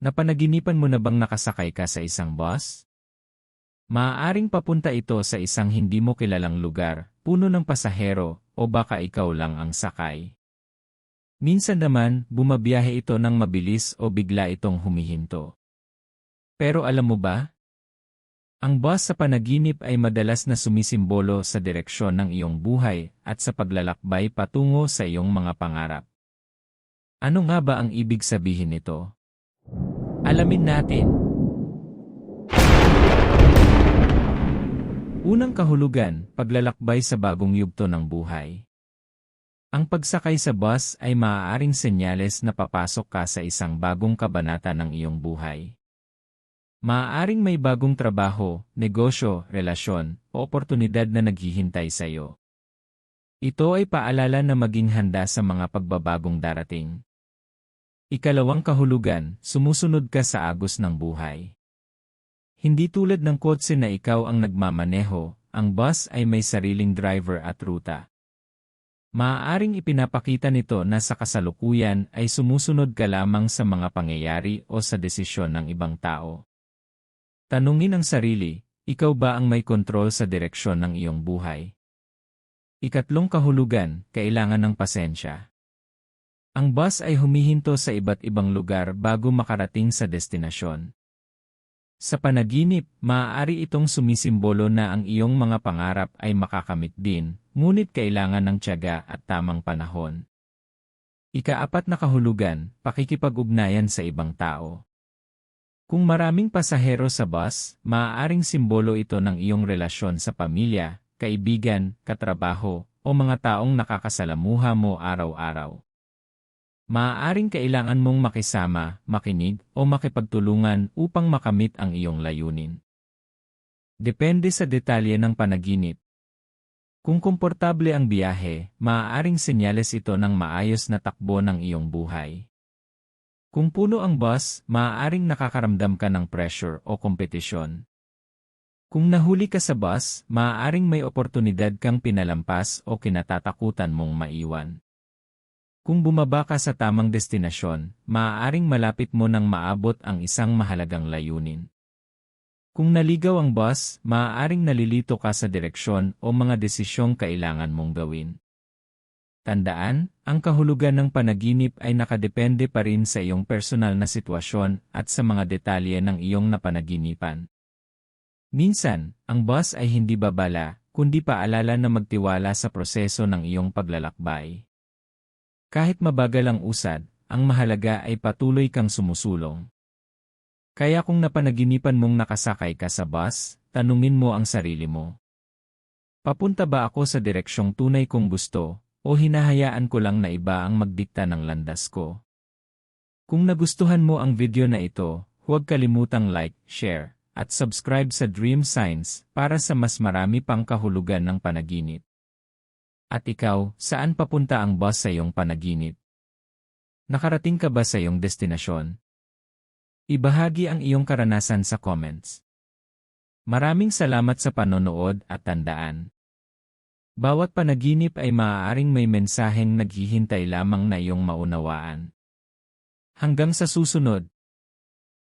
Napanaginipan mo na bang nakasakay ka sa isang bus? Maaaring papunta ito sa isang hindi mo kilalang lugar, puno ng pasahero, o baka ikaw lang ang sakay. Minsan naman, bumabiyahe ito ng mabilis o bigla itong humihinto. Pero alam mo ba? Ang bus sa panaginip ay madalas na sumisimbolo sa direksyon ng iyong buhay at sa paglalakbay patungo sa iyong mga pangarap. Ano nga ba ang ibig sabihin nito? Alamin natin. Unang kahulugan, paglalakbay sa bagong yugto ng buhay. Ang pagsakay sa bus ay maaaring senyales na papasok ka sa isang bagong kabanata ng iyong buhay. Maaaring may bagong trabaho, negosyo, relasyon, o oportunidad na naghihintay sa iyo. Ito ay paalala na maging handa sa mga pagbabagong darating. Ikalawang kahulugan, sumusunod ka sa agos ng buhay. Hindi tulad ng kotse na ikaw ang nagmamaneho, ang bus ay may sariling driver at ruta. Maaaring ipinapakita nito na sa kasalukuyan ay sumusunod ka lamang sa mga pangyayari o sa desisyon ng ibang tao. Tanungin ang sarili, ikaw ba ang may kontrol sa direksyon ng iyong buhay? Ikatlong kahulugan, kailangan ng pasensya. Ang bus ay humihinto sa iba't ibang lugar bago makarating sa destinasyon. Sa panaginip, maaari itong sumisimbolo na ang iyong mga pangarap ay makakamit din, ngunit kailangan ng tiyaga at tamang panahon. Ikaapat na kahulugan, pakikipag-ugnayan sa ibang tao. Kung maraming pasahero sa bus, maaaring simbolo ito ng iyong relasyon sa pamilya, kaibigan, katrabaho, o mga taong nakakasalamuha mo araw-araw. Maaaring kailangan mong makisama, makinig, o makipagtulungan upang makamit ang iyong layunin. Depende sa detalye ng panaginip. Kung komportable ang biyahe, maaaring senyales ito ng maayos na takbo ng iyong buhay. Kung puno ang bus, maaaring nakakaramdam ka ng pressure o kompetisyon. Kung nahuli ka sa bus, maaaring may oportunidad kang pinalampas o kinatatakutan mong maiwan. Kung bumaba ka sa tamang destinasyon, maaaring malapit mo nang maabot ang isang mahalagang layunin. Kung naligaw ang bus, maaaring nalilito ka sa direksyon o mga desisyong kailangan mong gawin. Tandaan, ang kahulugan ng panaginip ay nakadepende pa rin sa iyong personal na sitwasyon at sa mga detalye ng iyong napanaginipan. Minsan, ang bus ay hindi babala, kundi paalala na magtiwala sa proseso ng iyong paglalakbay. Kahit mabagal ang usad, ang mahalaga ay patuloy kang sumusulong. Kaya kung napanaginipan mong nakasakay ka sa bus, tanungin mo ang sarili mo. Papunta ba ako sa direksyong tunay kong gusto? O hinahayaan ko lang na iba ang magdikta ng landas ko? Kung nagustuhan mo ang video na ito, huwag kalimutang like, share, at subscribe sa Dream Signs para sa mas marami pang kahulugan ng panaginip. At ikaw, saan papunta ang bus sa iyong panaginip? Nakarating ka ba sa iyong destinasyon? Ibahagi ang iyong karanasan sa comments. Maraming salamat sa panonood at tandaan. Bawat panaginip ay maaaring may mensaheng naghihintay lamang na iyong maunawaan. Hanggang sa susunod,